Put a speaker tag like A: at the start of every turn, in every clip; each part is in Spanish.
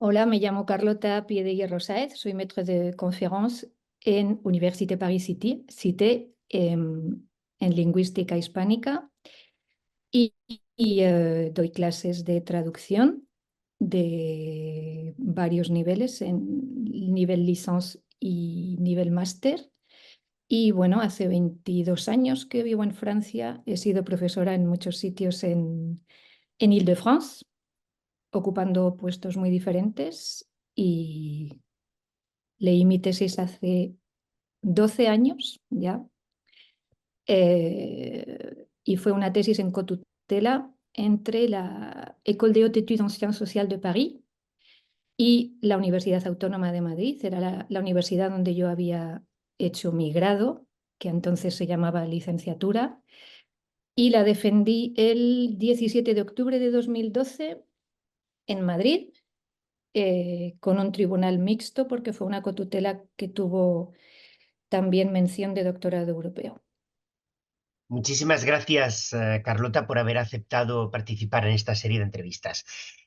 A: Hola, me llamo Carlota Piedehierro Sáez, soy maître de conférence en Université Paris Cité en lingüística hispánica y doy clases de traducción de varios niveles, en nivel licence y nivel máster. Y bueno, hace 22 años que vivo en Francia, he sido profesora en muchos sitios en Île-de-France, ocupando puestos muy diferentes y leí mi tesis hace 12 años ya, y fue una tesis en cotutela entre la École de Haute Études en Sciences Sociales de París y la Universidad Autónoma de Madrid. Era la universidad donde yo había hecho mi grado, que entonces se llamaba licenciatura, y la defendí el 17 de octubre de 2012 en Madrid, con un tribunal mixto, porque fue una cotutela que tuvo también mención de doctorado europeo.
B: Muchísimas gracias, Carlota, por haber aceptado participar en esta serie de entrevistas.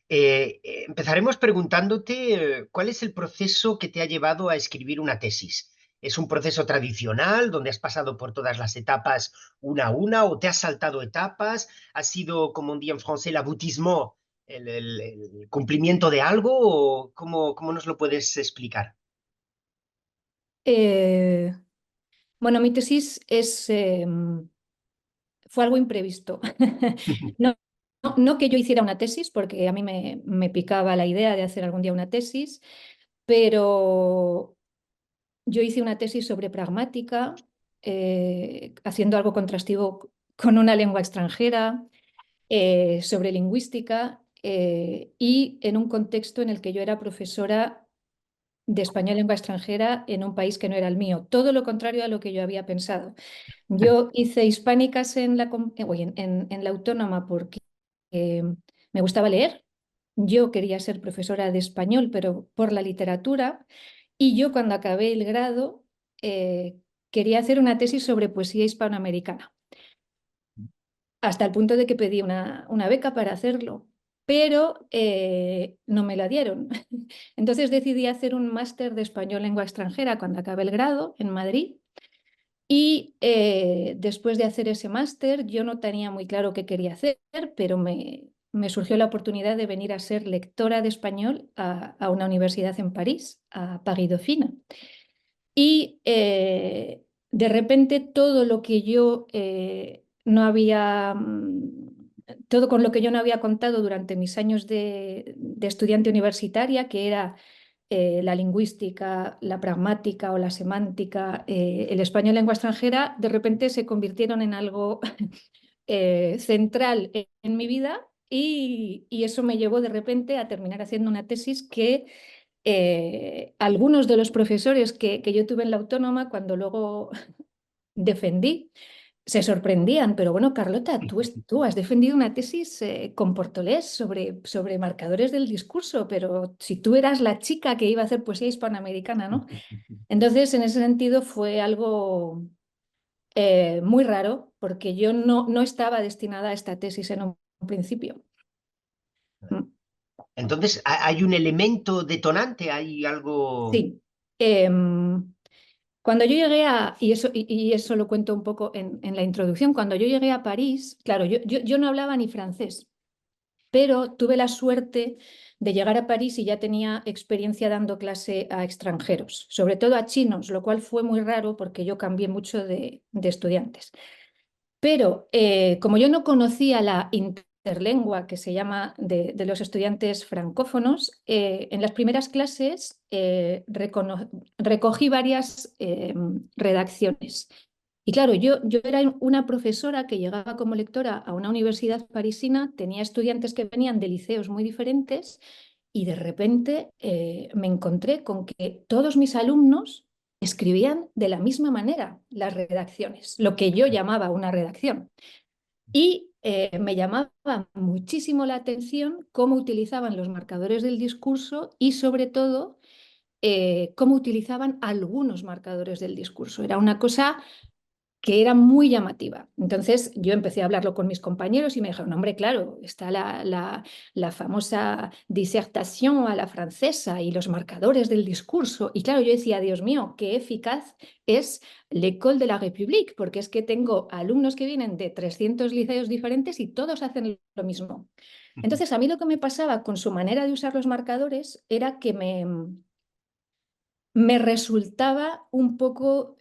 B: Empezaremos preguntándote cuál es el proceso que te ha llevado a escribir una tesis. ¿Es un proceso tradicional donde has pasado por todas las etapas una a una o te has saltado etapas? ¿Ha sido, como un día en francés, l'aboutissement, el cumplimiento de algo o cómo nos lo puedes explicar?
A: Eh, bueno, mi tesis fue algo imprevisto. No, no que yo hiciera una tesis, porque a mí me picaba la idea de hacer algún día una tesis, pero yo hice una tesis sobre pragmática, haciendo algo contrastivo con una lengua extranjera, sobre lingüística, y en un contexto en el que yo era profesora de español lengua extranjera en un país que no era el mío, todo lo contrario a lo que yo había pensado. Yo hice hispánicas en la Autónoma porque eh, me gustaba leer. Yo quería ser profesora de español, pero por la literatura. Y yo cuando acabé el grado quería hacer una tesis sobre poesía hispanoamericana, hasta el punto de que pedí una beca para hacerlo, pero no me la dieron. Entonces decidí hacer un máster de español lengua extranjera cuando acabé el grado en Madrid. Y después de hacer ese máster, yo no tenía muy claro qué quería hacer, pero me surgió la oportunidad de venir a ser lectora de español a una universidad en París, a Paris Dauphine. Y de repente todo lo que yo no había, todo con lo que yo no había contado durante mis años de estudiante universitaria, que era la lingüística, la pragmática o la semántica, el español lengua extranjera, de repente se convirtieron en algo central en mi vida, y eso me llevó de repente a terminar haciendo una tesis que algunos de los profesores que yo tuve en la Autónoma, cuando luego defendí, se sorprendían. Pero bueno, Carlota, tú has defendido una tesis con Portolés sobre marcadores del discurso, pero si tú eras la chica que iba a hacer poesía hispanoamericana, ¿no? Entonces, en ese sentido fue algo muy raro, porque yo no estaba destinada a esta tesis en un principio. Mm.
B: Entonces, ¿hay un elemento detonante? ¿Hay algo?
A: Sí. Cuando yo llegué y eso lo cuento un poco en la introducción, cuando yo llegué a París, claro, yo no hablaba ni francés, pero tuve la suerte de llegar a París y ya tenía experiencia dando clase a extranjeros, sobre todo a chinos, lo cual fue muy raro porque yo cambié mucho de estudiantes. Pero como yo no conocía la interlengua que se llama de los estudiantes francófonos, en las primeras clases recogí varias redacciones. Y claro, yo era una profesora que llegaba como lectora a una universidad parisina, tenía estudiantes que venían de liceos muy diferentes, y de repente me encontré con que todos mis alumnos escribían de la misma manera las redacciones, lo que yo llamaba una redacción. Y me llamaba muchísimo la atención cómo utilizaban los marcadores del discurso y sobre todo cómo utilizaban algunos marcadores del discurso. Era una cosa que era muy llamativa. Entonces yo empecé a hablarlo con mis compañeros y me dijeron, hombre, claro, está la famosa disertación a la francesa y los marcadores del discurso. Y claro, yo decía, Dios mío, qué eficaz es l'École de la République, porque es que tengo alumnos que vienen de 300 liceos diferentes y todos hacen lo mismo. Entonces, a mí lo que me pasaba con su manera de usar los marcadores era que me resultaba un poco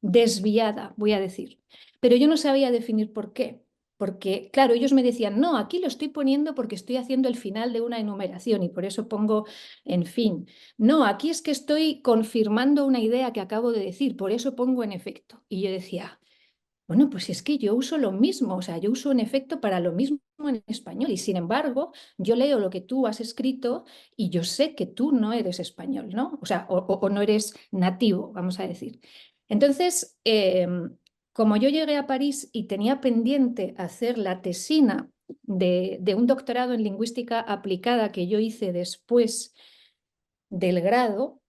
A: desviada, voy a decir. Pero yo no sabía definir por qué. Porque, claro, ellos me decían, no, aquí lo estoy poniendo porque estoy haciendo el final de una enumeración y por eso pongo en fin. No, aquí es que estoy confirmando una idea que acabo de decir, por eso pongo en efecto. Y yo decía, bueno, pues es que yo uso lo mismo, o sea, yo uso en efecto para lo mismo en español y sin embargo yo leo lo que tú has escrito y yo sé que tú no eres español, ¿no? O sea, o no eres nativo, vamos a decir. Entonces, como yo llegué a París y tenía pendiente hacer la tesina de un doctorado en lingüística aplicada que yo hice después del grado,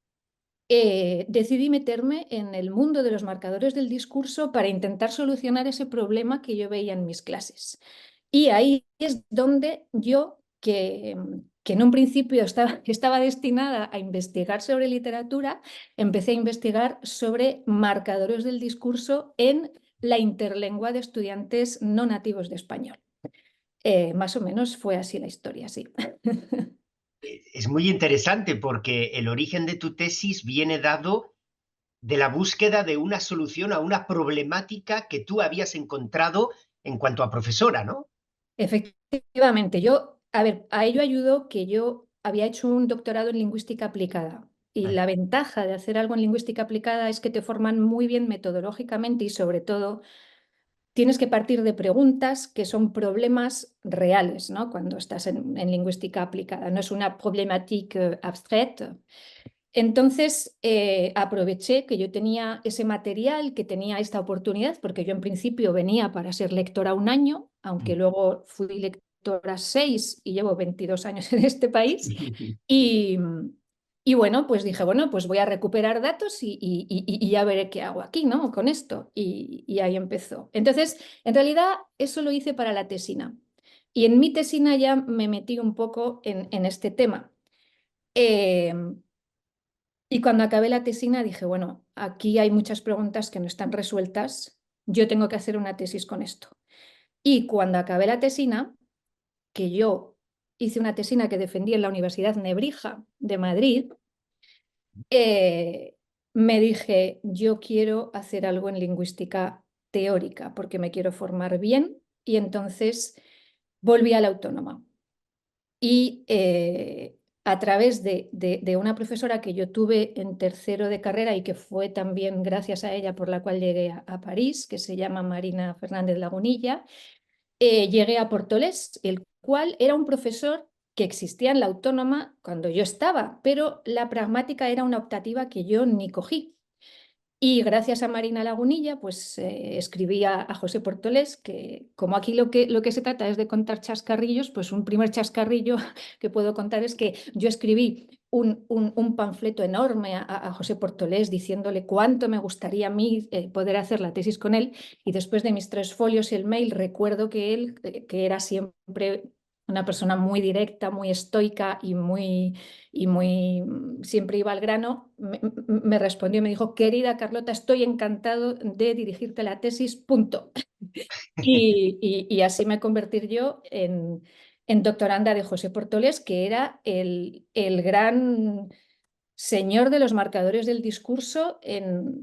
A: decidí meterme en el mundo de los marcadores del discurso para intentar solucionar ese problema que yo veía en mis clases. Y ahí es donde yo, que en un principio estaba destinada a investigar sobre literatura, empecé a investigar sobre marcadores del discurso en la interlengua de estudiantes no nativos de español. Más o menos fue así la historia, sí.
B: Es muy interesante porque el origen de tu tesis viene dado de la búsqueda de una solución a una problemática que tú habías encontrado en cuanto a profesora, ¿no?
A: Efectivamente, yo, a ver, a ello ayudó que yo había hecho un doctorado en lingüística aplicada. Y
B: Ah,
A: la ventaja de hacer algo en lingüística aplicada es que te forman muy bien metodológicamente y sobre todo tienes que partir de preguntas que son problemas reales, ¿no? Cuando estás en lingüística aplicada. No es una problématique abstraite. Entonces, aproveché que yo tenía ese material, que tenía esta oportunidad, porque yo en principio venía para ser lectora un año, aunque luego fui lectora 6 y llevo 22 años en este país. Y, y bueno, pues dije, bueno, pues voy a recuperar datos y ya veré qué hago aquí, ¿no? Con esto. Y ahí empezó. Entonces, en realidad, eso lo hice para la tesina. Y en mi tesina ya me metí un poco en este tema. Eh, y cuando acabé la tesina dije, bueno, aquí hay muchas preguntas que no están resueltas, yo tengo que hacer una tesis con esto. Y cuando acabé la tesina, que yo hice una tesina que defendí en la Universidad Nebrija de Madrid, me dije, yo quiero hacer algo en lingüística teórica porque me quiero formar bien y entonces volví a la Autónoma. Y a través de una profesora que yo tuve en tercero de carrera y que fue también gracias a ella por la cual llegué a París, que se llama Marina Fernández Lagunilla, llegué a Portolés, el cual era un profesor que existía en la Autónoma cuando yo estaba, pero la pragmática era una optativa que yo ni cogí. Y gracias a Marina Lagunilla, pues escribí a José Portolés, que como aquí lo que se trata es de contar chascarrillos, pues un primer chascarrillo que puedo contar es que yo escribí un panfleto enorme a José Portolés diciéndole cuánto me gustaría a mí poder hacer la tesis con él. Y después de mis 3 folios y el mail, recuerdo que él, que era siempre una persona muy directa, muy estoica y muy siempre iba al grano, me respondió y me dijo, querida Carlota, estoy encantado de dirigirte la tesis, punto. Y así me convertí yo en doctoranda de José Portolés, que era el gran señor de los marcadores del discurso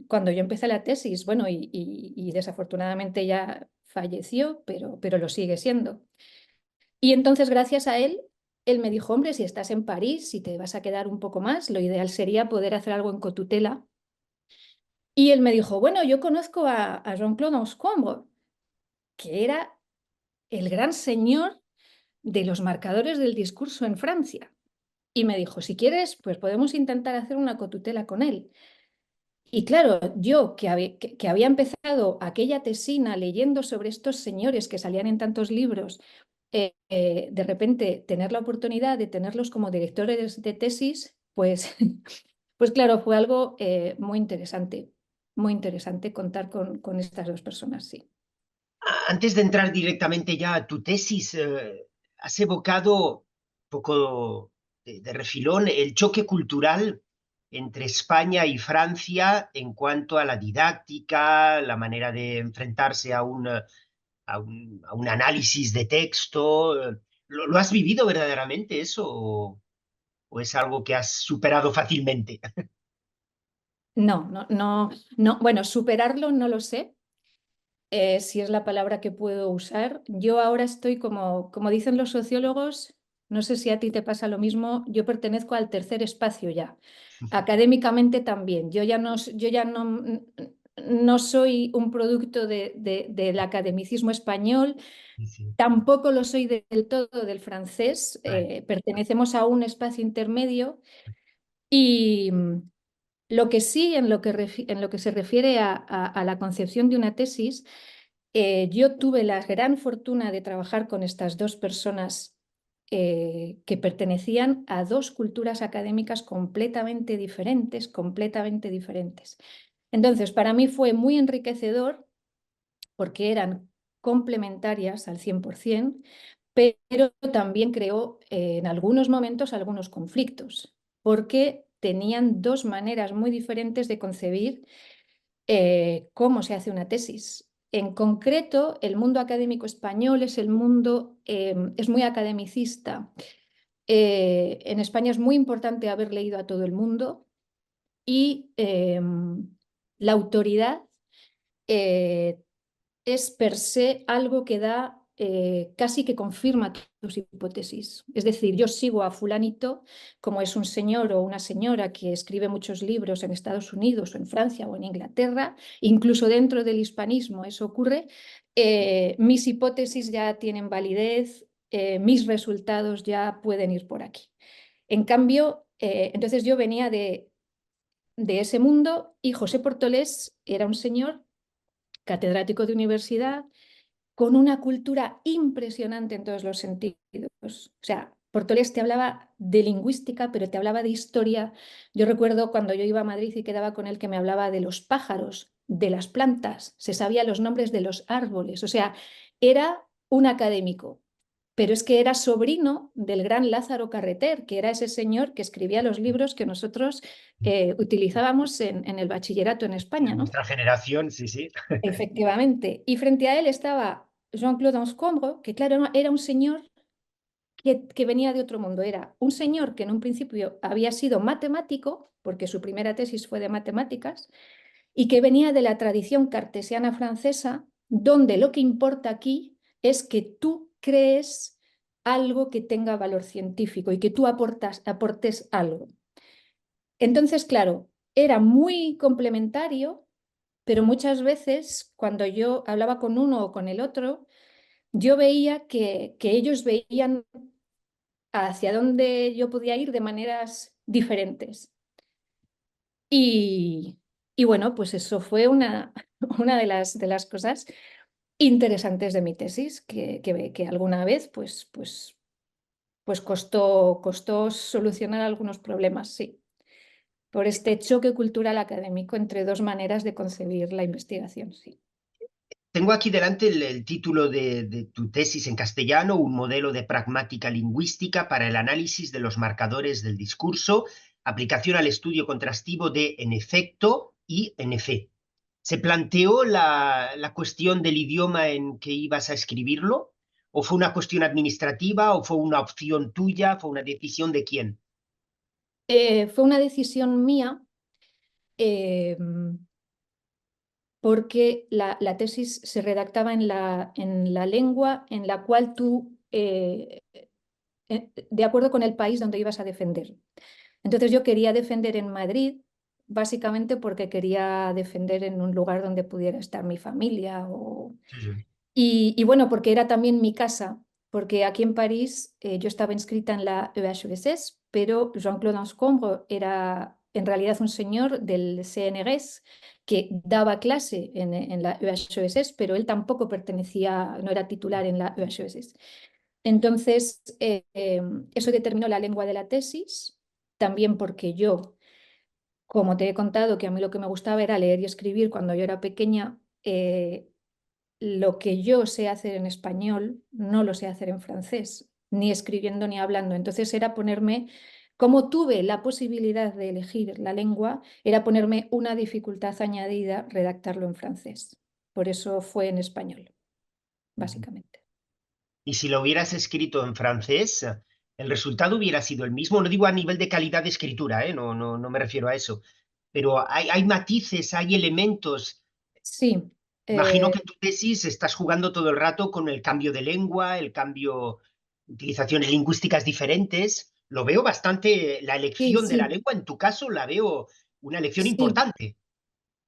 A: cuando yo empecé la tesis. Bueno, y desafortunadamente ya falleció, pero lo sigue siendo. Y entonces, gracias a él, él me dijo, hombre, si estás en París, si te vas a quedar un poco más, lo ideal sería poder hacer algo en cotutela. Y él me dijo, bueno, yo conozco a Jean-Claude Anscombre, que era el gran señor de los marcadores del discurso en Francia. Y me dijo, si quieres, pues podemos intentar hacer una cotutela con él. Y claro, yo que había empezado aquella tesina leyendo sobre estos señores que salían en tantos libros, de repente tener la oportunidad de tenerlos como directores de tesis, pues, pues claro, fue algo muy interesante. muy interesante contar con estas dos personas, sí.
B: Antes de entrar directamente ya a tu tesis, has evocado un poco de refilón el choque cultural entre España y Francia en cuanto a la didáctica, la manera de enfrentarse a un análisis de texto. ¿Lo has vivido verdaderamente eso o es algo que has superado fácilmente?
A: No, no, no, no. Bueno, superarlo no lo sé, si es la palabra que puedo usar. Yo ahora estoy como dicen los sociólogos, no sé si a ti te pasa lo mismo, yo pertenezco al tercer espacio ya. Académicamente también. Yo ya no soy un producto del academicismo español,
B: Sí, sí.
A: tampoco lo soy del todo del francés.
B: Vale.
A: Pertenecemos a un espacio intermedio y lo que sí, en lo que se refiere a la concepción de una tesis, yo tuve la gran fortuna de trabajar con estas dos personas que pertenecían a dos culturas académicas completamente diferentes, completamente diferentes. Entonces, para mí fue muy enriquecedor porque eran complementarias al 100%, pero también creó en algunos momentos algunos conflictos, porque tenían dos maneras muy diferentes de concebir cómo se hace una tesis. En concreto, el mundo académico español es muy academicista. En España es muy importante haber leído a todo el mundo y la autoridad eh, es per se algo que da casi que confirma tus hipótesis. Es decir, yo sigo a fulanito, como es un señor o una señora que escribe muchos libros en Estados Unidos o en Francia o en Inglaterra, incluso dentro del hispanismo eso ocurre, mis hipótesis ya tienen validez, mis resultados ya pueden ir por aquí. En cambio, entonces yo venía de ese mundo y José Portolés era un señor catedrático de universidad, con una cultura impresionante en todos los sentidos. O sea, Portolés te hablaba de lingüística, pero te hablaba de historia. Yo recuerdo cuando yo iba a Madrid y quedaba con él que me hablaba de los pájaros, de las plantas, se sabía los nombres de los árboles. O sea, era un académico, pero es que era sobrino del gran Lázaro Carreter, que era ese señor que escribía los libros que nosotros utilizábamos en el bachillerato en España,
B: En
A: ¿no?
B: nuestra generación, sí, sí.
A: Efectivamente. Y frente a él estaba Jean-Claude Anscombre, que claro, era un señor que venía de otro mundo. Era un señor que en un principio había sido matemático, porque su primera tesis fue de matemáticas, y que venía de la tradición cartesiana francesa, donde lo que importa aquí es que tú crees algo que tenga valor científico y que tú aportes algo. Entonces, claro, era muy complementario, pero muchas veces cuando yo hablaba con uno o con el otro, yo veía que ellos veían hacia dónde yo podía ir de maneras diferentes. Y, y bueno, pues eso fue una de las cosas interesantes de mi tesis, que alguna vez pues costó solucionar algunos problemas, sí, por este choque cultural académico entre dos maneras de concebir la investigación, sí.
B: Tengo aquí delante el título de tu tesis en castellano, un modelo de pragmática lingüística para el análisis de los marcadores del discurso, aplicación al estudio contrastivo de en efecto y en efecto. ¿Se planteó la cuestión del idioma en que ibas a escribirlo? ¿O fue una cuestión administrativa? ¿O fue una opción tuya? ¿Fue una decisión de quién?
A: Fue una decisión mía eh, porque la tesis se redactaba en la lengua en la cual tú, de acuerdo con el país donde ibas a defender. Entonces yo quería defender en Madrid, básicamente porque quería defender en un lugar donde pudiera estar mi familia
B: Sí, sí.
A: y bueno, porque era también mi casa, porque aquí en París yo estaba inscrita en la EHESS, pero Jean-Claude Anscombre era en realidad un señor del CNRS que daba clase en la EHESS, pero él tampoco pertenecía, no era titular en la EHESS. Entonces, eso determinó la lengua de la tesis, también porque yo como te he contado que a mí lo que me gustaba era leer y escribir cuando yo era pequeña, lo que yo sé hacer en español no lo sé hacer en francés, ni escribiendo ni hablando. Entonces era ponerme, como tuve la posibilidad de elegir la lengua, era ponerme una dificultad añadida, redactarlo en francés. Por eso fue en español, básicamente.
B: Y si lo hubieras escrito en francés, el resultado hubiera sido el mismo. No digo a nivel de calidad de escritura, ¿eh? No me refiero a eso. Pero hay matices, hay elementos.
A: Sí,
B: Imagino
A: eh,
B: que en tu tesis estás jugando todo el rato con el cambio de lengua, el cambio, utilizaciones lingüísticas diferentes. Lo veo bastante, la
A: sí,
B: elección de la
A: sí,
B: lengua en tu caso la veo una elección
A: sí,
B: importante.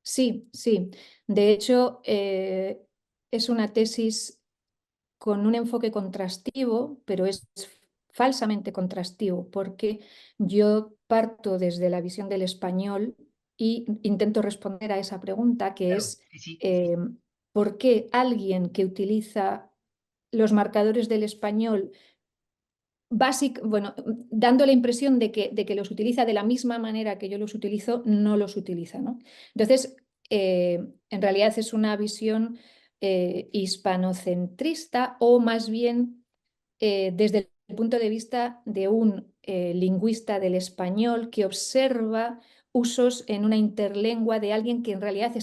A: sí, sí. De hecho, es una tesis con un enfoque contrastivo, pero es falsamente contrastivo, porque yo parto desde la visión del español y intento responder a esa pregunta, que
B: Claro,
A: es
B: sí, sí.
A: eh, ¿por qué alguien que utiliza los marcadores del español bueno, dando la impresión de que los utiliza de la misma manera que yo los utilizo, no los utiliza, ¿no? Entonces, en realidad es una visión hispanocentrista o más bien desde el punto de vista de un lingüista del español que observa usos en una interlengua de alguien que en realidad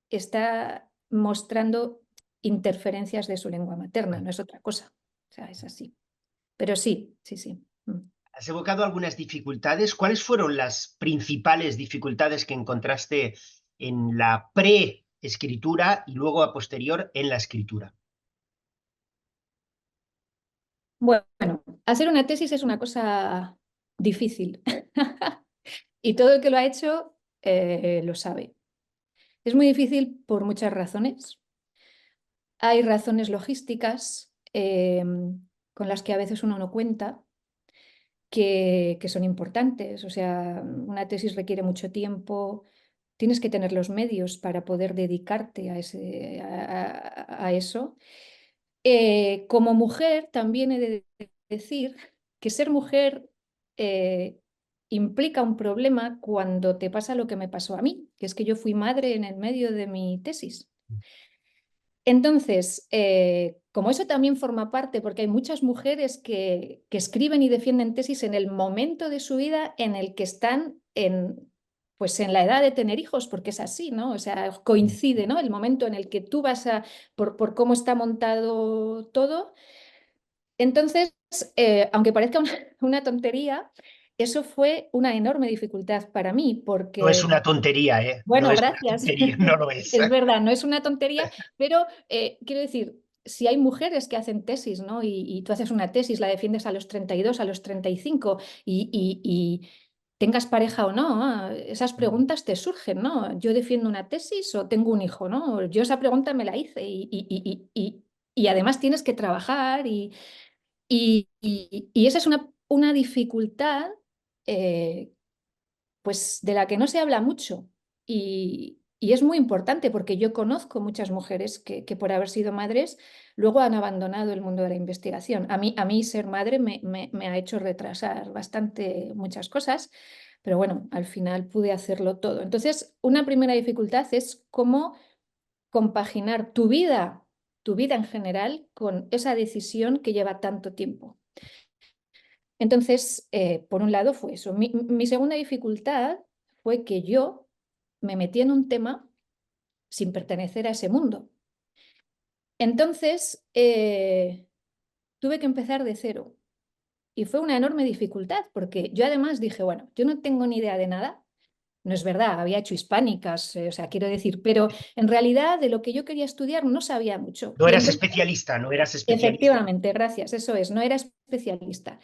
A: está mostrando interferencias de su lengua materna, no es otra cosa. O sea, es así. Pero sí, sí, sí.
B: Has evocado algunas dificultades. ¿Cuáles fueron las principales dificultades que encontraste en la pre-escritura y luego a posterior en la escritura?
A: Bueno, hacer una tesis es una cosa difícil y todo el que lo ha hecho lo sabe. Es muy difícil por muchas razones. Hay razones logísticas con las que a veces uno no cuenta, que son importantes. O sea, una tesis requiere mucho tiempo, tienes que tener los medios para poder dedicarte a eso. Como mujer, también he de decir que ser mujer eh, implica un problema cuando te pasa lo que me pasó a mí, que es que yo fui madre en el medio de mi tesis. Entonces, como eso también forma parte, porque hay muchas mujeres que escriben y defienden tesis en el momento de su vida en el que están pues en la edad de tener hijos, porque es así, ¿no? O sea, coincide, ¿no? El momento en el que tú vas por cómo está montado todo. Entonces, aunque parezca una tontería, eso fue una enorme dificultad para mí,
B: No es
A: porque
B: una tontería, ¿eh? No
A: bueno,
B: es una
A: gracias.
B: tontería, no lo es.
A: Es verdad, no es una tontería, pero quiero decir, si hay mujeres que hacen tesis, ¿no? Y tú haces una tesis, la defiendes a los 32, a los 35, y tengas pareja o no, esas preguntas te surgen, ¿no? ¿Yo defiendo una tesis o tengo un hijo, ¿no? Yo esa pregunta me la hice y además tienes que trabajar y esa es una dificultad eh, pues de la que no se habla mucho y es muy importante porque yo conozco muchas mujeres que por haber sido madres luego han abandonado el mundo de la investigación. A mí ser madre me ha hecho retrasar bastante muchas cosas, pero bueno, al final pude hacerlo todo. Entonces, una primera dificultad es cómo compaginar tu vida en general, con esa decisión que lleva tanto tiempo. Entonces, por un lado fue eso. Mi segunda dificultad fue que yo me metí en un tema sin pertenecer a ese mundo. Entonces, tuve que empezar de cero y fue una enorme dificultad porque yo además dije, bueno, yo no tengo ni idea de nada. No es verdad, había hecho hispánicas, o sea, quiero decir, pero en realidad de lo que yo quería estudiar no sabía mucho.
B: No
A: Y
B: eras
A: entonces
B: especialista, no eras especialista.
A: efectivamente, gracias, eso es, no era especialista.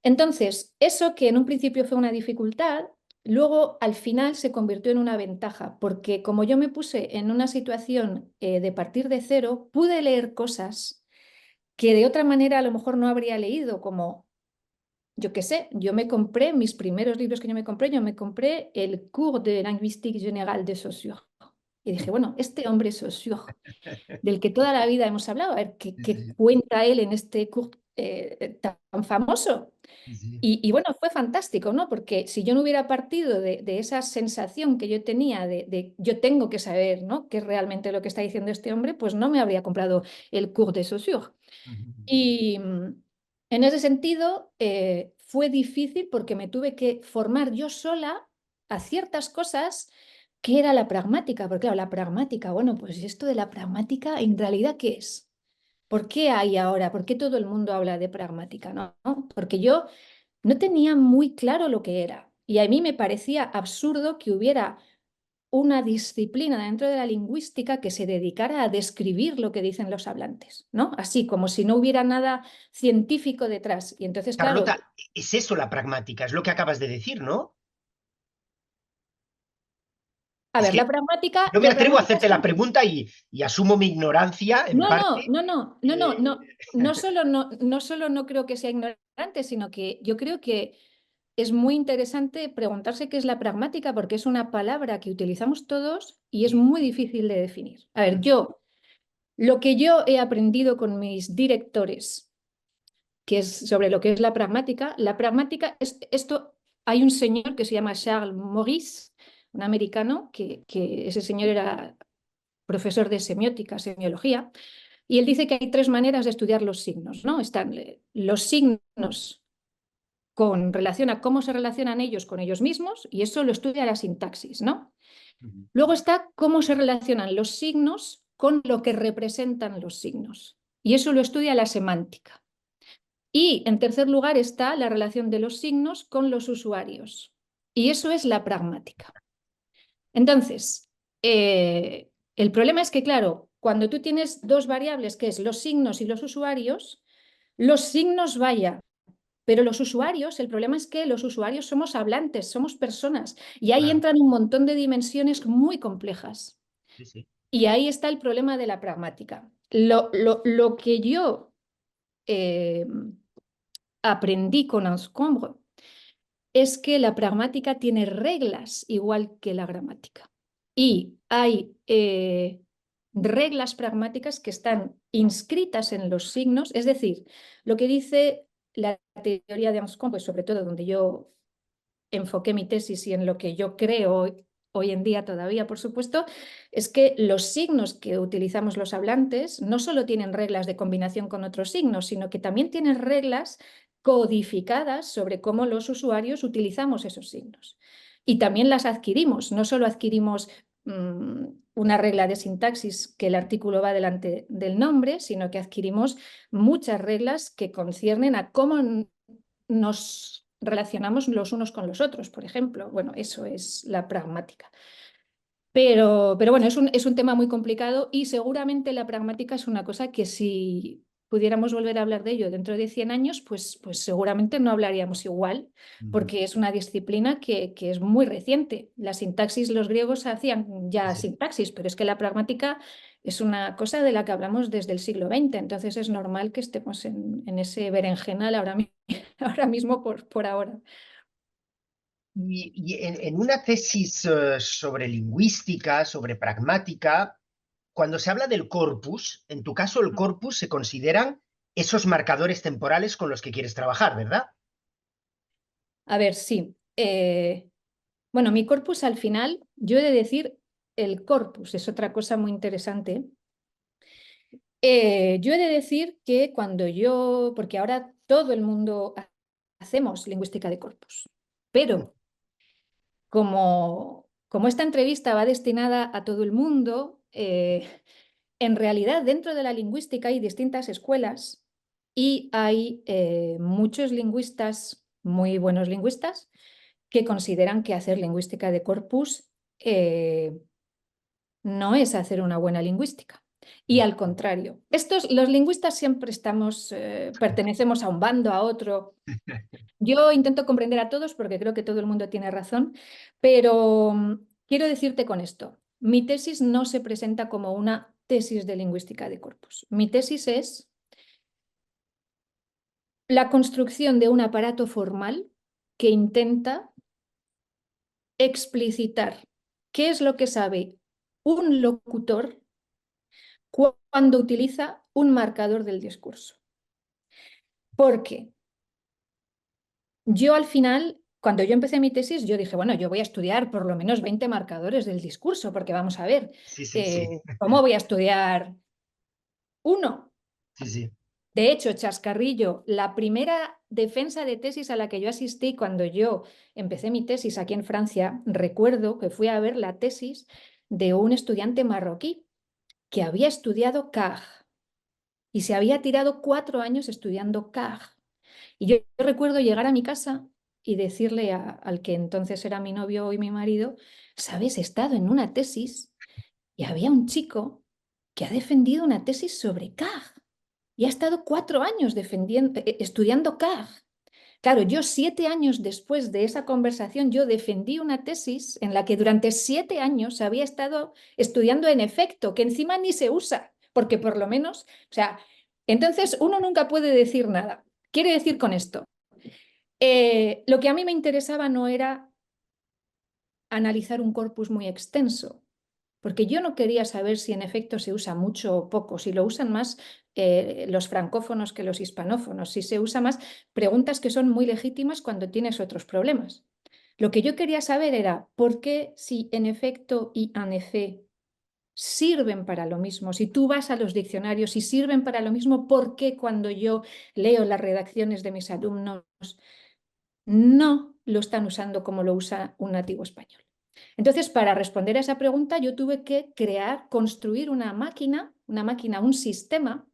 A: Entonces, eso que en un principio fue una dificultad, luego al final se convirtió en una ventaja, porque como yo me puse en una situación de partir de cero, pude leer cosas que de otra manera a lo mejor no habría leído, como, yo qué sé, yo me compré mis primeros libros que yo me compré el Cours de Linguistique Générale de Saussure. Y dije, bueno, este hombre Saussure del que toda la vida hemos hablado, a ver qué cuenta él en este curso. tan famoso.
B: Sí.
A: Y bueno, fue fantástico, ¿no? Porque si yo no hubiera partido de esa sensación que yo tenía de yo tengo que saber, ¿no? qué es realmente lo que está diciendo este hombre, pues no me habría comprado el cours de Saussure. Y en ese sentido fue difícil porque me tuve que formar yo sola a ciertas cosas que era la pragmática. Porque claro, la pragmática, bueno, pues esto de la pragmática, ¿en realidad qué es? ¿Por qué hay ahora? ¿Por qué todo el mundo habla de pragmática? ¿No? Porque yo no tenía muy claro lo que era. Y a mí me parecía absurdo que hubiera una disciplina dentro de la lingüística que se dedicara a describir lo que dicen los hablantes, ¿no? Así como si no hubiera nada científico detrás. Y entonces, claro,
B: Carlota, es eso la pragmática, es lo que acabas de decir, ¿no?
A: a
B: Es
A: ver,
B: que no me
A: la
B: atrevo a
A: pragmática es
B: hacerte la pregunta y asumo mi ignorancia en
A: no, no,
B: parte.
A: no, no, no, no,
B: eh,
A: no, no solo no creo que sea ignorante, sino que yo creo que es muy interesante preguntarse qué es la pragmática, porque es una palabra que utilizamos todos y es muy difícil de definir. A ver, lo que yo he aprendido con mis directores, que es sobre lo que es la pragmática es esto, hay un señor que se llama Charles Maurice, un americano, que ese señor era profesor de semiótica, semiología, y él dice que hay tres maneras de estudiar los signos, ¿no? Están los signos con relación a cómo se relacionan ellos con ellos mismos, y eso lo estudia la sintaxis, ¿no? Luego está cómo se relacionan los signos con lo que representan los signos, y eso lo estudia la semántica. Y en tercer lugar está la relación de los signos con los usuarios, y eso es la pragmática. Entonces, el problema es que, claro, cuando tú tienes dos variables, que es los signos y los signos vaya, pero los usuarios, el problema es que los usuarios somos hablantes, somos personas, y ahí
B: claro,
A: entran un montón de dimensiones muy complejas.
B: sí, sí.
A: Y ahí está el problema de la pragmática. Lo que yo eh, aprendí con Anscombre es que la pragmática tiene reglas igual que la gramática. Y hay reglas pragmáticas que están inscritas en los signos, es decir, lo que dice la teoría de Anscombe, sobre todo donde yo enfoqué mi tesis y en lo que yo creo hoy en día todavía, por supuesto, es que los signos que utilizamos los hablantes no solo tienen reglas de combinación con otros signos, sino que también tienen reglas codificadas sobre cómo los usuarios utilizamos esos signos. Y también las adquirimos, no solo adquirimos una regla de sintaxis que el artículo va delante del nombre, sino que adquirimos muchas reglas que conciernen a cómo nos relacionamos los unos con los otros, por ejemplo. Bueno, eso es la pragmática. Pero bueno, es un tema muy complicado y seguramente la pragmática es una cosa que si pudiéramos volver a hablar de ello dentro de 100 años, pues seguramente no hablaríamos igual,
B: Ujú.
A: porque es una disciplina que es muy reciente. La sintaxis, los griegos hacían
B: Sí,
A: ya
B: sí.
A: sintaxis, pero es que la pragmática es una cosa de la que hablamos desde el siglo XX, entonces es normal que estemos en ese berenjenal ahora mismo por ahora.
B: Y en una tesis sobre lingüística, sobre pragmática, cuando se habla del corpus, en tu caso el corpus se consideran esos marcadores temporales con los que quieres trabajar, ¿verdad?
A: A ver, sí. Bueno, mi corpus al final, yo he de decir, el corpus es otra cosa muy interesante. Yo he de decir que porque ahora todo el mundo hacemos lingüística de corpus, pero como esta entrevista va destinada a todo el mundo, en realidad dentro de la lingüística hay distintas escuelas y hay muchos lingüistas, muy buenos lingüistas, que consideran que hacer lingüística de corpus no es hacer una buena lingüística. Y al contrario, los lingüistas siempre pertenecemos a un bando, a otro. Yo intento comprender a todos porque creo que todo el mundo tiene razón, pero quiero decirte con esto, mi tesis no se presenta como una tesis de lingüística de corpus. Mi tesis es la construcción de un aparato formal que intenta explicitar qué es lo que sabe un locutor cuando utiliza un marcador del discurso. Porque yo al final, cuando yo empecé mi tesis, yo dije, bueno, yo voy a estudiar por lo menos 20 marcadores del discurso, porque vamos a ver,
B: Sí, sí, sí,
A: ¿cómo voy a estudiar uno?
B: sí, sí.
A: De hecho, chascarrillo, la primera defensa de tesis a la que yo asistí cuando yo empecé mi tesis aquí en Francia, recuerdo que fui a ver la tesis de un estudiante marroquí que había estudiado CAG y se había tirado 4 años estudiando CAG. Y yo recuerdo llegar a mi casa y decirle al que entonces era mi novio y mi marido, ¿sabes? He estado en una tesis y había un chico que ha defendido una tesis sobre CAG y ha estado 4 años estudiando CAG. Claro, yo 7 años después de esa conversación, yo defendí una tesis en la que durante 7 años había estado estudiando en efecto, que encima ni se usa, porque por lo menos, o sea, entonces uno nunca puede decir nada. Quiere decir con esto, lo que a mí me interesaba no era analizar un corpus muy extenso, porque yo no quería saber si en efecto se usa mucho o poco, si lo usan más los francófonos que los hispanófonos, si se usa más, preguntas que son muy legítimas cuando tienes otros problemas. Lo que yo quería saber era por qué si en efecto y en effet sirven para lo mismo. Si tú vas a los diccionarios y sirven para lo mismo, ¿por qué cuando yo leo las redacciones de mis alumnos no lo están usando como lo usa un nativo español? Entonces, para responder a esa pregunta, yo tuve que construir una máquina, un sistema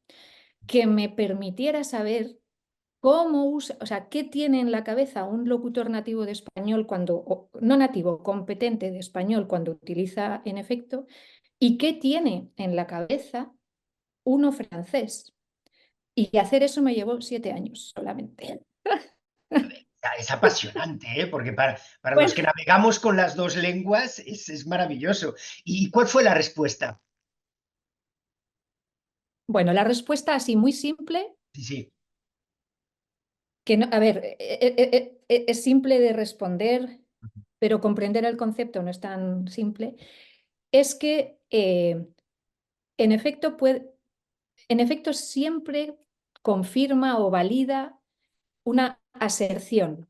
A: que me permitiera saber cómo usa, o sea, qué tiene en la cabeza un locutor nativo de español cuando, no nativo, competente de español cuando utiliza en efecto, y qué tiene en la cabeza uno francés. Y hacer eso me llevó 7 años solamente.
B: Es apasionante, ¿eh? Porque para
A: Bueno,
B: los que navegamos con las dos lenguas es maravilloso. ¿Y cuál fue la respuesta?
A: bueno, la respuesta así muy simple,
B: Sí, sí.
A: que no, a ver, es simple de responder, pero comprender el concepto no es tan simple, es que en efecto, en efecto siempre confirma o valida una aserción,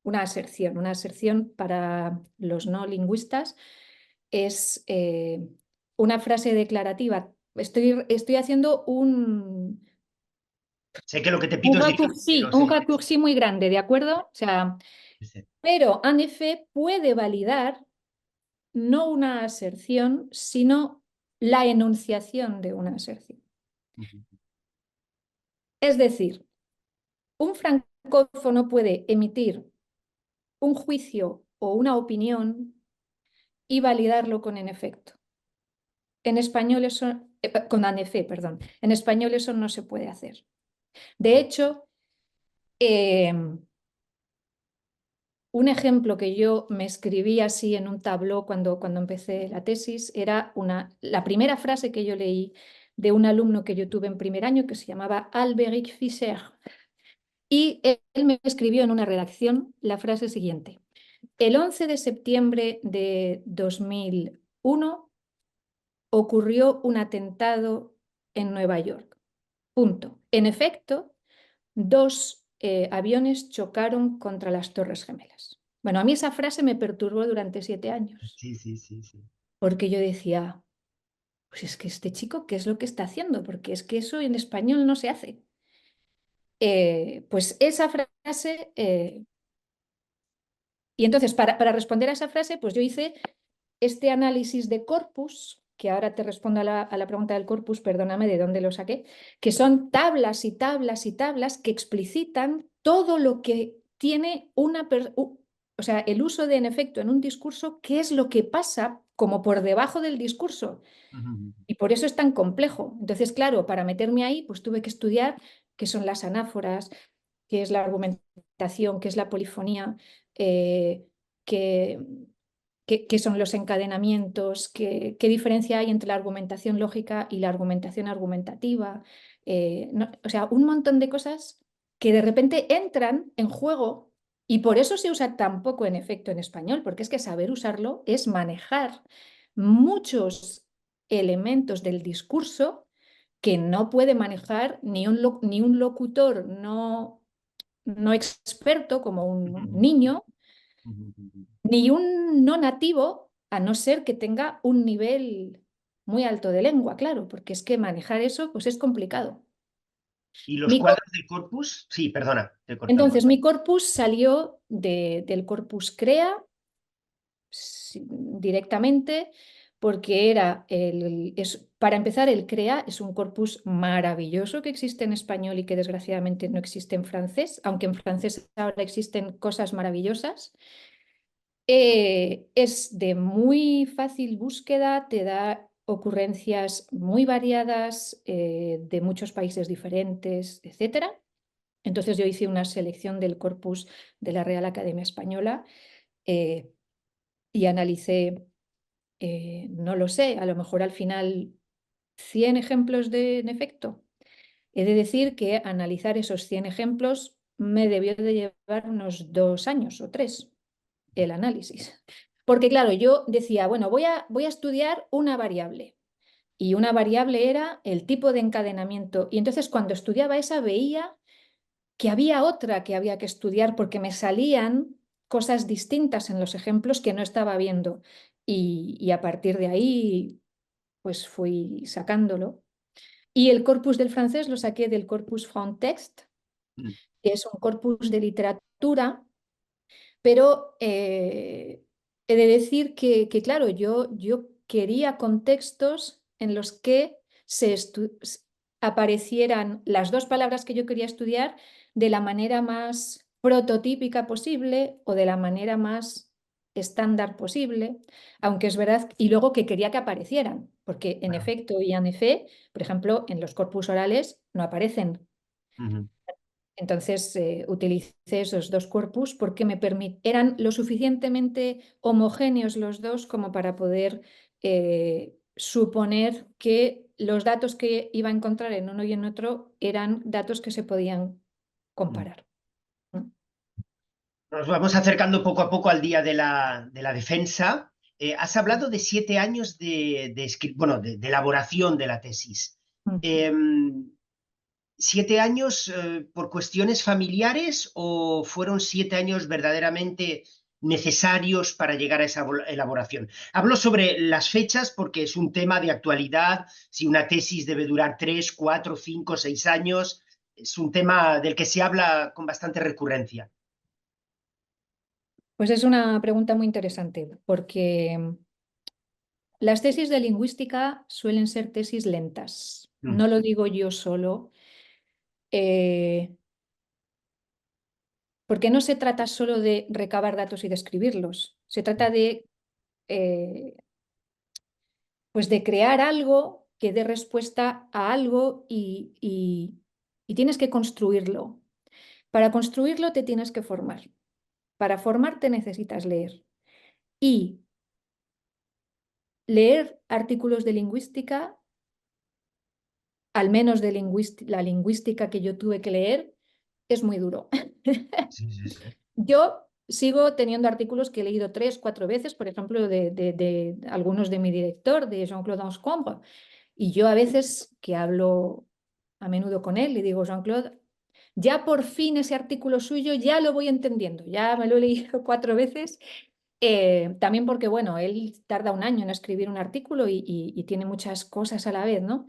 A: una aserción para los no lingüistas es una frase declarativa. Estoy haciendo
B: Sé que lo que te pido es difícil, pero
A: un
B: sí.
A: raccourci muy grande, ¿de acuerdo? O sea,
B: Sí.
A: pero en effet puede validar no una aserción, sino la enunciación de una aserción. Es decir, un francófono puede emitir un juicio o una opinión y validarlo con en efecto. En español eso, con ANEFE, perdón. En español eso no se puede hacer. De hecho, eh, un ejemplo que yo me escribí así en un tabló cuando empecé la tesis era la primera frase que yo leí de un alumno que yo tuve en primer año que se llamaba Alberic Fischer. Y él me escribió en una redacción la frase siguiente. El 11 de septiembre de 2001 ocurrió un atentado en Nueva York. Punto. En efecto, dos aviones chocaron contra las Torres Gemelas. Bueno, a mí esa frase me perturbó durante 7 años,
B: Sí, sí, sí, sí.
A: porque yo decía, pues es que este chico, ¿qué es lo que está haciendo? Porque es que eso en español no se hace. Pues esa frase, y entonces para responder a esa frase, pues yo hice este análisis de corpus, que ahora te respondo a la pregunta del corpus, perdóname de dónde lo saqué, que son tablas y tablas y tablas que explicitan todo lo que tiene o sea, el uso de en efecto en un discurso, qué es lo que pasa como por debajo del discurso. Y por eso es tan complejo. Entonces, claro, para meterme ahí, pues tuve que estudiar qué son las anáforas, qué es la argumentación, qué es la polifonía, qué, qué son los encadenamientos, qué diferencia hay entre la argumentación lógica y la argumentación argumentativa. O sea, un montón de cosas que de repente entran en juego y por eso se usa tan poco en efecto en español, porque es que saber usarlo es manejar muchos elementos del discurso que no puede manejar ni un locutor no experto como un niño, ni un no nativo, a no ser que tenga un nivel muy alto de lengua, claro, porque es que manejar eso pues es complicado.
B: ¿Y los
A: Mi cor-
B: cuadros del corpus? Sí, perdona, te he cortado.
A: Entonces, mi corpus salió del corpus CREA directamente porque para empezar, el CREA es un corpus maravilloso que existe en español y que desgraciadamente no existe en francés, aunque en francés ahora existen cosas maravillosas. Es de muy fácil búsqueda, te da ocurrencias muy variadas de muchos países diferentes, etcétera. Entonces yo hice una selección del corpus de la Real Academia Española eh, y analicé, no lo sé, a lo mejor al final 100 ejemplos en efecto. He de decir que analizar esos 100 ejemplos me debió de llevar unos 2 años o 3 el análisis. Porque claro, yo decía, bueno, voy a estudiar una variable. Y una variable era el tipo de encadenamiento. Y entonces cuando estudiaba esa veía que había otra que había que estudiar porque me salían cosas distintas en los ejemplos que no estaba viendo. Y a partir de ahí, pues fui sacándolo. Y el corpus del francés lo saqué del corpus Frontext,
B: Mm,
A: que es un corpus de literatura, pero he de decir claro, yo quería contextos en los que aparecieran las dos palabras que yo quería estudiar de la manera más prototípica posible o de la manera más estándar posible, aunque es verdad, y luego que quería que aparecieran, porque en
B: claro.
A: efecto y en efe, por ejemplo, en los corpus orales no aparecen.
B: Ujú,
A: Entonces utilicé esos dos corpus porque eran lo suficientemente homogéneos los dos como para poder suponer que los datos que iba a encontrar en uno y en otro eran datos que se podían
B: mm.
A: comparar. ¿No?
B: Nos vamos acercando poco a poco al día de la defensa. Has hablado de 7 años bueno, de elaboración de la tesis.
A: Mm.
B: Em, ¿7 años por cuestiones familiares o fueron 7 años verdaderamente necesarios para llegar a esa elaboración? Hablo sobre las fechas porque es un tema de actualidad, si una tesis debe durar 3, 4, 5, 6 años, es un tema del que se habla con bastante recurrencia.
A: Pues es una pregunta muy interesante porque las tesis de lingüística suelen ser tesis lentas.
B: Mm,
A: No lo digo yo solo. eh, Porque no se trata solo de recabar datos y describirlos, se trata eh, pues de crear algo que dé respuesta a algo y tienes que construirlo. Para construirlo te tienes que formar. Para formarte necesitas leer. Y leer artículos de lingüística, al menos de la lingüística que yo tuve que leer, es muy duro.
B: sí, sí, sí.
A: Yo sigo teniendo artículos que he leído 3, 4 veces, por ejemplo, de algunos de mi director, de Jean-Claude Anscombe, y yo a veces que hablo a menudo con él, le digo, Jean-Claude, ya por fin ese artículo suyo ya lo voy entendiendo, ya me lo he leído 4 veces, también porque, bueno, él tarda un año en escribir un artículo y tiene muchas cosas a la vez, ¿no?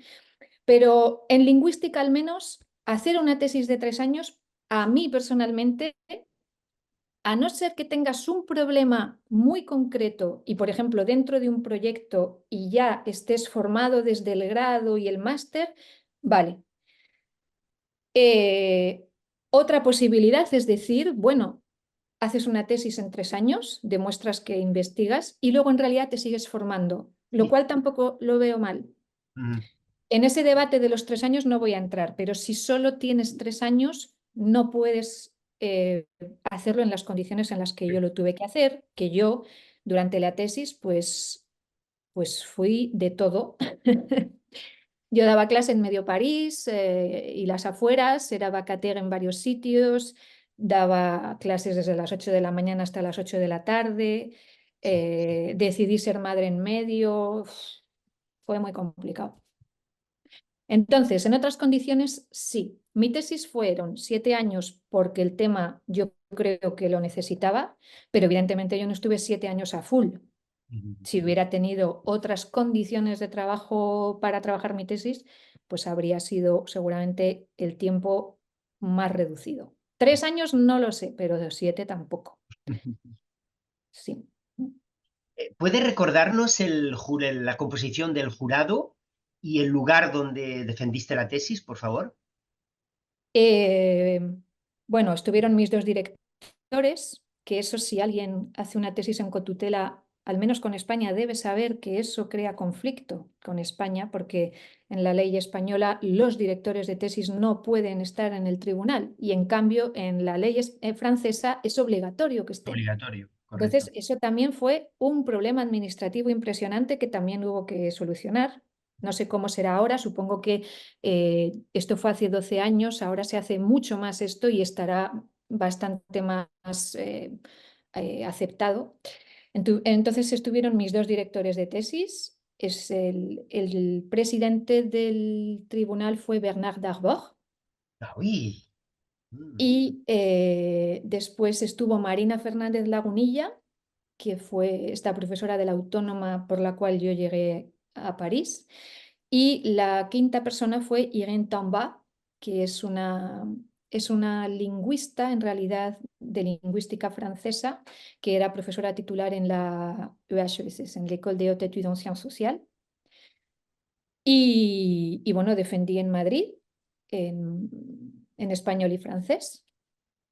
A: Pero en lingüística al menos, hacer una tesis de 3 años, a mí personalmente a no ser que tengas un problema muy concreto y, por ejemplo, dentro de un proyecto y ya estés formado desde el grado y el máster, vale. Eh, Otra posibilidad es decir, bueno, haces una tesis en 3 años, demuestras que investigas y luego en realidad te sigues formando, lo
B: Sí.
A: cual tampoco lo veo mal.
B: Mm,
A: En ese debate de los 3 años no voy a entrar, pero si solo tienes 3 años, no puedes hacerlo en las condiciones en las que yo lo tuve que hacer, que yo durante la tesis pues fui de todo. Yo daba clase en medio París y las afueras, era vacataire en varios sitios, daba clases desde las 8 de la mañana hasta las 8 de la tarde,
B: sí.
A: decidí ser madre en medio, fue muy complicado. Entonces, en otras condiciones, sí. Mi tesis fueron 7 años porque el tema yo creo que lo necesitaba, pero evidentemente yo no estuve 7 años a full. Si hubiera tenido otras condiciones de trabajo para trabajar mi tesis, pues habría sido seguramente el tiempo más reducido. 3 años no lo sé, pero de 7 tampoco. Sí.
B: ¿Puede recordarnos la composición del jurado y el lugar donde defendiste la tesis, por favor?
A: Eh, bueno, estuvieron mis dos directores, que eso si alguien hace una tesis en cotutela, al menos con España, debe saber que eso crea conflicto con España, porque en la ley española los directores de tesis no pueden estar en el tribunal y en cambio en la ley francesa es obligatorio que estén.
B: Obligatorio, correcto.
A: Entonces, eso también fue un problema administrativo impresionante que también hubo que solucionar. No sé cómo será ahora, supongo que esto fue hace 12 años, ahora se hace mucho más esto y estará bastante más aceptado. Entonces estuvieron mis dos directores de tesis. El presidente del tribunal fue Bernard Darboux
B: Ah, uy. Mm.
A: y después estuvo Marina Fernández Lagunilla, que fue esta profesora de la Autónoma por la cual yo llegué a París. Y la quinta persona fue Irène Tamba, que es una lingüista, en realidad, de lingüística francesa, que era profesora titular en la EHESS, en l'École des Hautes Études en Sciences Sociales. Y bueno, defendí en Madrid, en español y francés,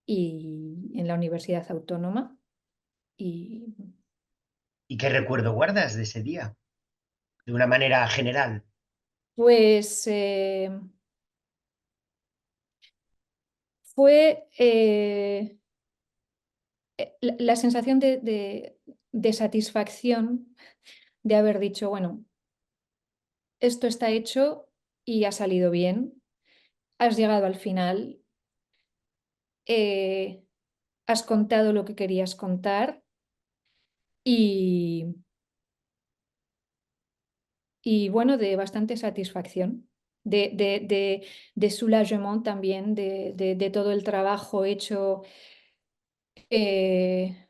A: y en la Universidad Autónoma. Y
B: ¿Y qué recuerdo guardas de ese día? De una manera general.
A: pues fue la sensación de satisfacción de haber dicho, bueno, esto está hecho y ha salido bien, has llegado al final, eh, has contado lo que querías contar y, y bueno, de bastante satisfacción. De soulagement también, de todo el trabajo hecho. eh,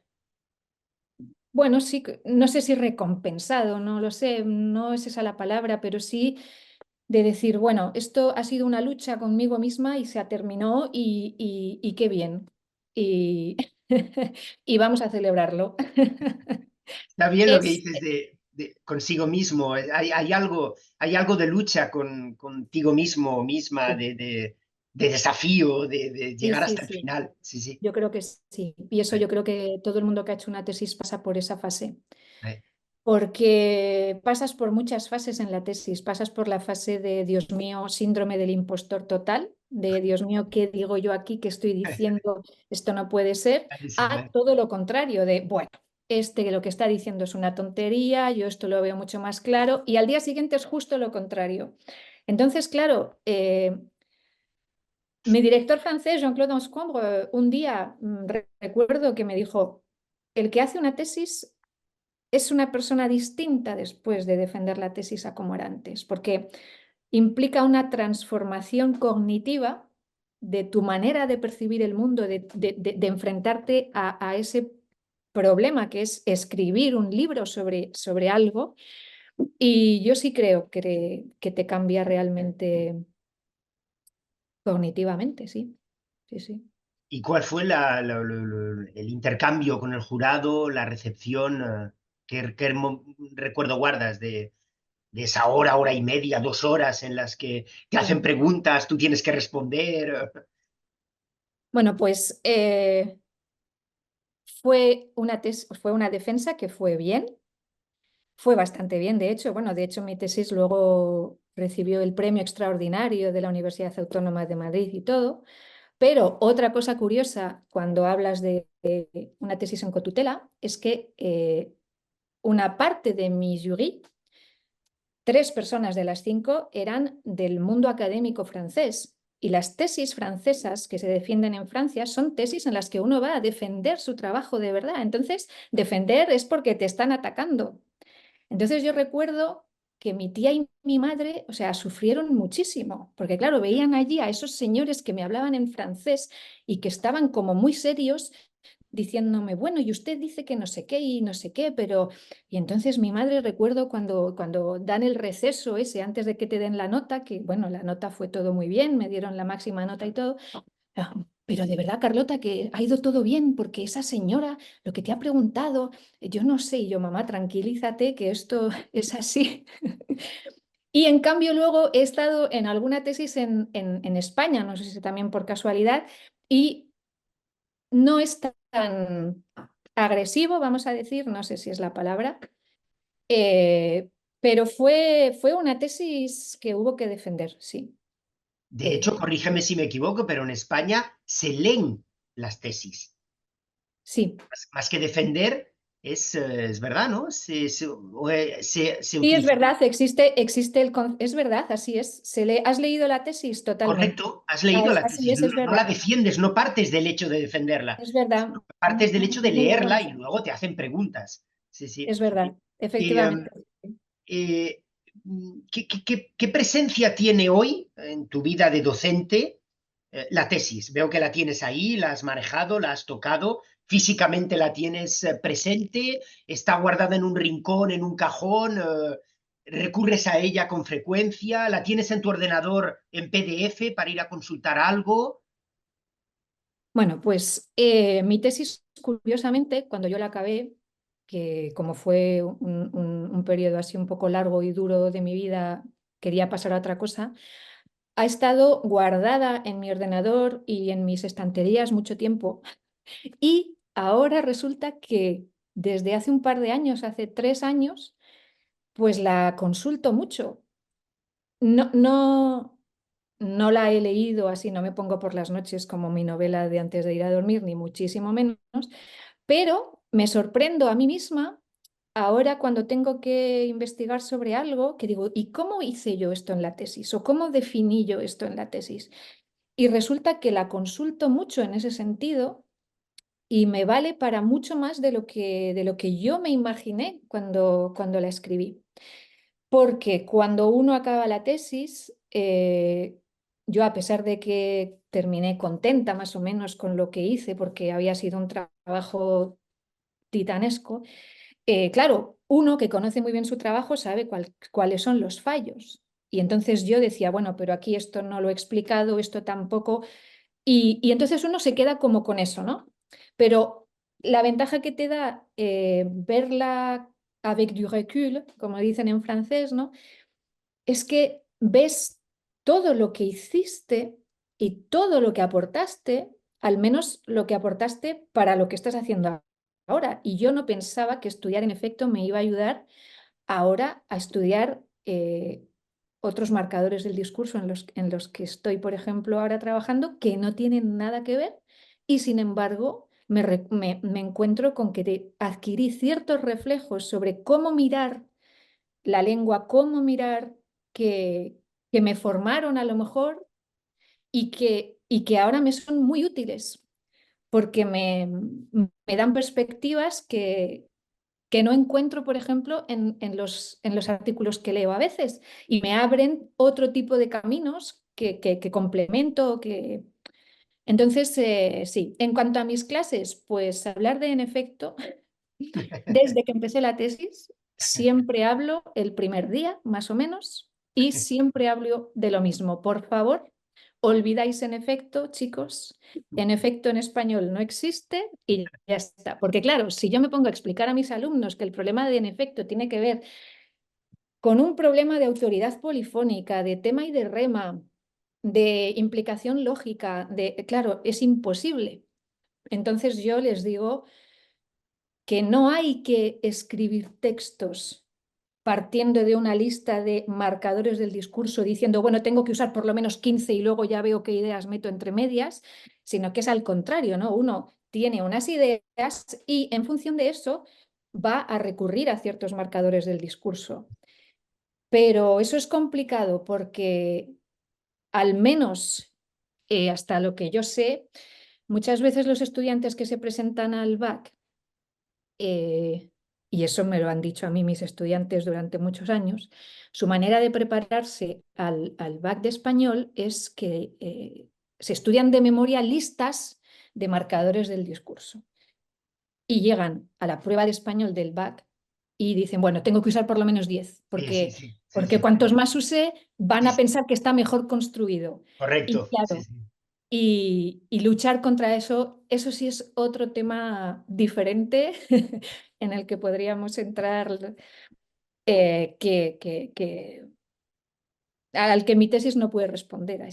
A: Bueno, sí, no sé si recompensado, no lo sé, no es esa la palabra, pero sí de decir, bueno, esto ha sido una lucha conmigo misma y se terminó y qué bien. Y, y vamos a celebrarlo.
B: Está bien lo que
A: Es,
B: dices de consigo mismo. Hay algo de lucha contigo mismo o misma, de desafío, de
A: sí,
B: llegar
A: sí,
B: hasta el
A: sí,
B: final. Sí, sí.
A: yo creo que sí. Y eso
B: Eh,
A: yo creo que todo el mundo que ha hecho una tesis pasa por esa fase.
B: eh,
A: Porque pasas por muchas fases en la tesis, pasas por la fase de, Dios mío, síndrome del impostor total, de, Dios mío, ¿qué digo yo aquí? ¿Qué estoy diciendo? Esto no puede ser,
B: clarísimo,
A: a todo lo contrario, de, bueno, lo que está diciendo es una tontería, yo esto lo veo mucho más claro, y al día siguiente es justo lo contrario. Entonces, claro, mi director francés, Jean-Claude Anscombre, un día recuerdo que me dijo, el que hace una tesis es una persona distinta después de defender la tesis a como era antes, porque implica una transformación cognitiva de tu manera de percibir el mundo, de enfrentarte a ese problema que es escribir un libro sobre algo. Y yo sí creo que te cambia realmente cognitivamente, sí. Sí, sí.
B: ¿Y cuál fue el intercambio con el jurado, la recepción? ¿Qué recuerdo guardas de esa hora, hora y media, 2 horas en las que te hacen
A: Sí.
B: preguntas, tú tienes que responder?
A: Bueno, pues fue una defensa que fue bien. Fue bastante bien, de hecho. Bueno, de hecho, mi tesis luego recibió el premio extraordinario de la Universidad Autónoma de Madrid y todo. Pero otra cosa curiosa cuando hablas de una tesis en cotutela es que una parte de mi jury, 3 personas de las 5, eran del mundo académico francés. Y las tesis francesas que se defienden en Francia son tesis en las que uno va a defender su trabajo de verdad. Entonces, defender es porque te están atacando. Entonces yo recuerdo que mi tía y mi madre, o sea, sufrieron muchísimo, porque claro, veían allí a esos señores que me hablaban en francés y que estaban como muy serios diciéndome, bueno, y usted dice que no sé qué y no sé qué, pero... Y entonces mi madre, recuerdo cuando dan el receso ese antes de que te den la nota, que bueno, la nota fue todo muy bien, me dieron la máxima nota y todo. "Ah, pero de verdad, Carlota, que ha ido todo bien, porque esa señora lo que te ha preguntado, yo no sé", y yo, mamá, tranquilízate, que esto es así. Y en cambio luego he estado en alguna tesis en España, no sé si también por casualidad, y no es tan agresivo, vamos a decir, no sé si es la palabra, pero fue una tesis que hubo que defender, sí.
B: De hecho,
A: Eh,
B: corrígeme si me equivoco, pero en España se leen las tesis.
A: sí,
B: Más que defender, es verdad, ¿no? Se
A: sí, es
B: utiliza.
A: verdad, existe es verdad, así es. ¿Has leído la tesis? Totalmente.
B: Correcto, has leído la
A: Así
B: tesis,
A: es
B: no la
A: verdad,
B: defiendes, no partes del hecho de defenderla,
A: es verdad,
B: sino partes del hecho de
A: tienes
B: leerla y
A: razón,
B: luego te hacen preguntas. Sí, sí.
A: es verdad,
B: Y,
A: efectivamente.
B: eh, ¿qué presencia tiene hoy en tu vida de docente la tesis? Veo que la tienes ahí, la has manejado, la has tocado, físicamente la tienes presente, está guardada en un rincón, en un cajón, recurres a ella con frecuencia, la tienes en tu ordenador en PDF para ir a consultar algo.
A: Bueno, pues mi tesis, curiosamente, cuando yo la acabé, que como fue un periodo así un poco largo y duro de mi vida, quería pasar a otra cosa, ha estado guardada en mi ordenador y en mis estanterías mucho tiempo. Y ahora resulta que desde hace un par de años, hace 3 años, pues la consulto mucho. No, no la he leído así, no me pongo por las noches como mi novela de antes de ir a dormir, ni muchísimo menos, pero me sorprendo a mí misma ahora cuando tengo que investigar sobre algo, que digo, ¿y cómo hice yo esto en la tesis? ¿O cómo definí yo esto en la tesis? Y resulta que la consulto mucho en ese sentido y me vale para mucho más de lo que yo me imaginé cuando la escribí. Porque cuando uno acaba la tesis, yo a pesar de que terminé contenta más o menos con lo que hice, porque había sido un trabajo titanesco, claro, uno que conoce muy bien su trabajo sabe cuáles son los fallos. Y entonces yo decía, bueno, pero aquí esto no lo he explicado, esto tampoco. Y entonces uno se queda como con eso, ¿no? Pero la ventaja que te da verla avec du recul, como dicen en francés, ¿no? Es que ves todo lo que hiciste y todo lo que aportaste, al menos lo que aportaste para lo que estás haciendo ahora. Y yo no pensaba que estudiar en efecto me iba a ayudar ahora a estudiar otros marcadores del discurso en los que estoy, por ejemplo, ahora trabajando, que no tienen nada que ver y sin embargo me encuentro con que adquirí ciertos reflejos sobre cómo mirar la lengua, cómo mirar que, que me formaron a lo mejor y que ahora me son muy útiles porque me dan perspectivas que no encuentro, por ejemplo, en los artículos que leo a veces y me abren otro tipo de caminos que complemento. Entonces, sí, en cuanto a mis clases, pues hablar de en efecto, desde que empecé la tesis, siempre hablo el primer día, más o menos, y siempre hablo de lo mismo. Por favor, olvidáis en efecto, chicos, en efecto en español no existe y ya está. Porque claro, si yo me pongo a explicar a mis alumnos que el problema de en efecto tiene que ver con un problema de autoridad polifónica, de tema y de rema, de implicación lógica, claro, es imposible. Entonces yo les digo que no hay que escribir textos partiendo de una lista de marcadores del discurso diciendo, bueno, tengo que usar por lo menos 15 y luego ya veo qué ideas meto entre medias, sino que es al contrario, ¿no? Uno tiene unas ideas y en función de eso va a recurrir a ciertos marcadores del discurso. Pero eso es complicado porque al menos hasta lo que yo sé, muchas veces los estudiantes que se presentan al BAC y eso me lo han dicho a mí mis estudiantes durante muchos años, su manera de prepararse al BAC de español es que se estudian de memoria listas de marcadores del discurso y llegan a la prueba de español del BAC y dicen, bueno, tengo que usar por lo menos 10,
B: Sí, sí,
A: porque,
B: sí, sí,
A: porque
B: sí.
A: cuantos más use van
B: Sí,
A: a
B: sí,
A: pensar que está mejor construido. Y
B: correcto, sí,
A: claro,
B: sí.
A: y luchar contra eso, eso sí es otro tema diferente en el que podríamos entrar, al que mi tesis no puede responder a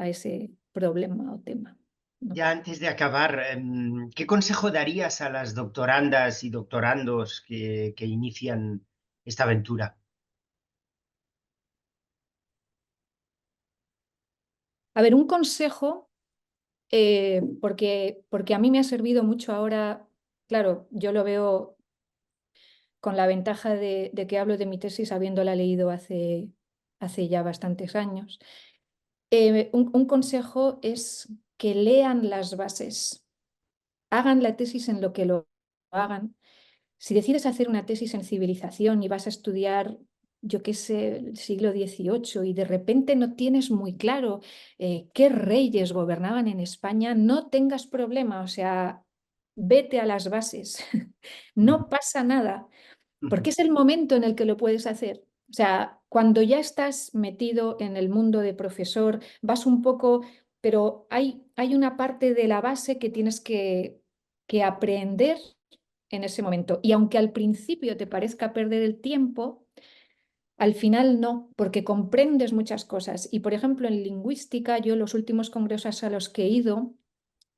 A: ese problema o tema. No
B: Ya
A: puede.
B: antes de acabar, ¿qué consejo darías a las doctorandas y doctorandos que inician esta aventura?
A: A ver, un consejo, porque a mí me ha servido mucho ahora, claro, yo lo veo con la ventaja de que hablo de mi tesis habiéndola leído hace ya bastantes años. Un consejo es que lean las bases, hagan la tesis en lo que lo hagan. Si decides hacer una tesis en civilización y vas a estudiar, yo qué sé, el siglo XVIII y de repente no tienes muy claro qué reyes gobernaban en España, no tengas problema, o sea, vete a las bases,
B: Ujú,
A: no pasa nada,
B: ujú,
A: porque es el momento en el que lo puedes hacer. O sea, cuando ya estás metido en el mundo de profesor, vas un poco, pero hay una parte de la base que tienes que aprender en ese momento. Y aunque al principio te parezca perder el tiempo, al final no, porque comprendes muchas cosas. Y por ejemplo, en lingüística, yo los últimos congresos a los que he ido,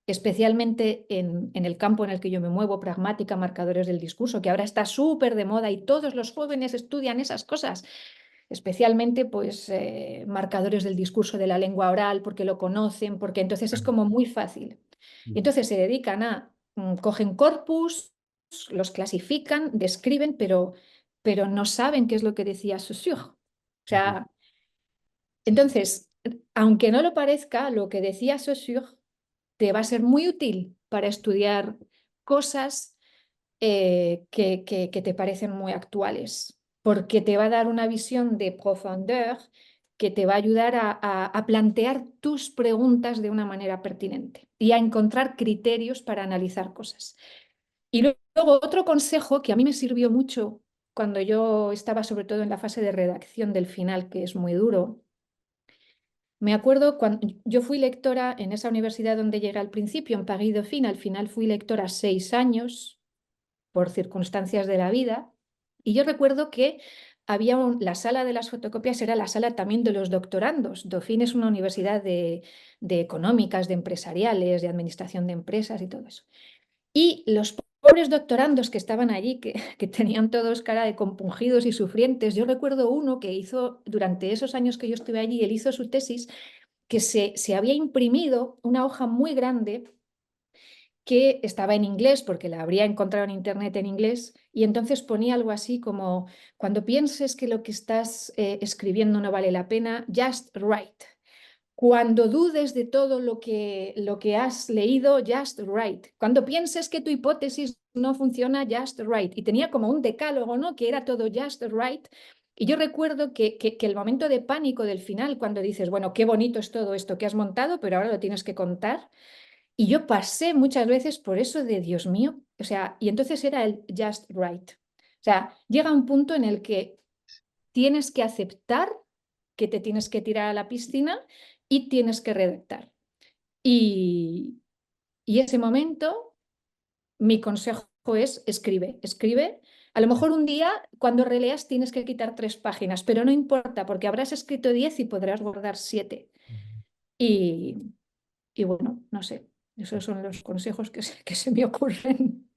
A: especialmente en el campo en el que yo me muevo, pragmática, marcadores del discurso, que ahora está súper de moda y todos los jóvenes estudian esas cosas, especialmente pues marcadores del discurso de la lengua oral, porque lo conocen, porque entonces es como muy fácil. Y
B: ujú,
A: entonces se dedican cogen corpus, los clasifican, describen, pero no saben qué es lo que decía Saussure. O
B: ujú.
A: sea,
B: Sí, sí.
A: entonces, aunque no lo parezca, lo que decía Saussure te va a ser muy útil para estudiar cosas que te parecen muy actuales, porque te va a dar una visión de profundeur que te va a ayudar a plantear tus preguntas de una manera pertinente y a encontrar criterios para analizar cosas. Y luego otro consejo que a mí me sirvió mucho cuando yo estaba sobre todo en la fase de redacción del final, que es muy duro. Me acuerdo cuando yo fui lectora en esa universidad donde llegué al principio, en Paris Dauphine, al final fui lectora 6 años por circunstancias de la vida, y yo recuerdo que la sala de las fotocopias era la sala también de los doctorandos. Dauphine es una universidad de económicas, de empresariales, de administración de empresas y todo eso. Y los pobres doctorandos que estaban allí, que tenían todos cara de compungidos y sufrientes, yo recuerdo uno que hizo, durante esos años que yo estuve allí, él hizo su tesis, que se había imprimido una hoja muy grande que estaba en inglés, porque la habría encontrado en internet en inglés, y entonces ponía algo así como, cuando pienses que lo que estás escribiendo no vale la pena, just write. Cuando dudes de todo lo que has leído, just write. Cuando pienses que tu hipótesis no funciona, just write. Y tenía como un decálogo, ¿no? Que era todo just write. Y yo recuerdo que el momento de pánico del final, cuando dices, bueno, qué bonito es todo esto que has montado, pero ahora lo tienes que contar. Y yo pasé muchas veces por eso de Dios mío. O sea, y entonces era el just write. O sea, llega un punto en el que tienes que aceptar que te tienes que tirar a la piscina y tienes que redactar. Y, y ese momento, mi consejo es escribe, escribe. A lo mejor un día, cuando releas, tienes que quitar 3 páginas, pero no importa, porque habrás escrito 10 y podrás guardar 7. Y, y bueno, no sé, esos son los consejos que se me ocurren.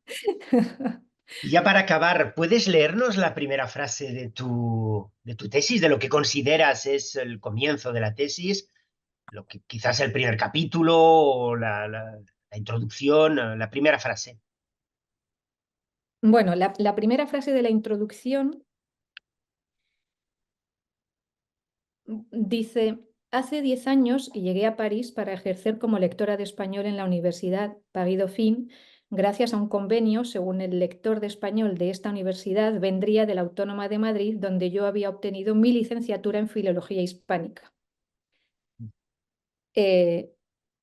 B: Y ya para acabar, ¿puedes leernos la primera frase de tu tesis, de lo que consideras es el comienzo de la tesis, lo que quizás el primer capítulo o la introducción, la primera frase?
A: Bueno, la primera frase de la introducción dice, hace 10 años llegué a París para ejercer como lectora de español en la Universidad Paris Dauphine. gracias a un convenio, según el lector de español de esta universidad, vendría de la Autónoma de Madrid, donde yo había obtenido mi licenciatura en Filología Hispánica. Eh,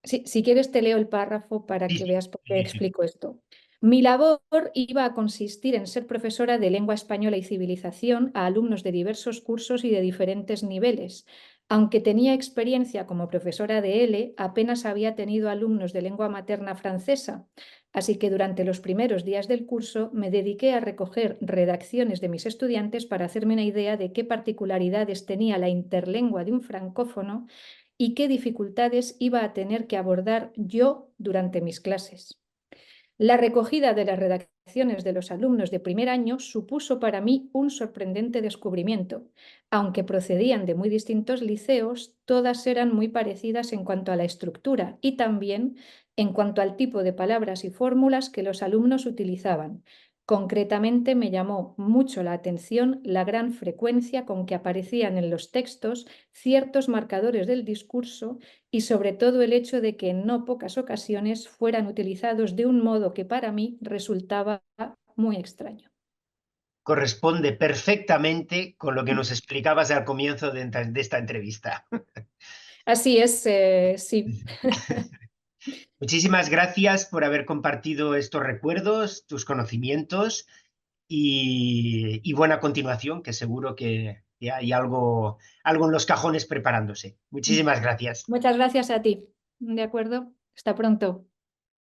A: si quieres te leo el párrafo para
B: Sí,
A: que
B: sí,
A: veas por qué
B: sí, sí.
A: explico esto. Mi labor iba a consistir en ser profesora de lengua española y civilización a alumnos de diversos cursos y de diferentes niveles. Aunque tenía experiencia como profesora de L, apenas había tenido alumnos de lengua materna francesa, así que durante los primeros días del curso me dediqué a recoger redacciones de mis estudiantes para hacerme una idea de qué particularidades tenía la interlengua de un francófono y qué dificultades iba a tener que abordar yo durante mis clases. La recogida de las redacciones de los alumnos de primer año supuso para mí un sorprendente descubrimiento. Aunque procedían de muy distintos liceos, todas eran muy parecidas en cuanto a la estructura y también en cuanto al tipo de palabras y fórmulas que los alumnos utilizaban. Concretamente, me llamó mucho la atención la gran frecuencia con que aparecían en los textos ciertos marcadores del discurso y sobre todo el hecho de que en no pocas ocasiones fueran utilizados de un modo que para mí resultaba muy extraño.
B: Corresponde perfectamente con lo que nos explicabas al comienzo de esta entrevista.
A: Así es, sí.
B: Muchísimas gracias por haber compartido estos recuerdos, tus conocimientos y buena continuación, que seguro que hay algo en los cajones preparándose. Muchísimas gracias.
A: Muchas gracias a ti. De acuerdo. Hasta pronto.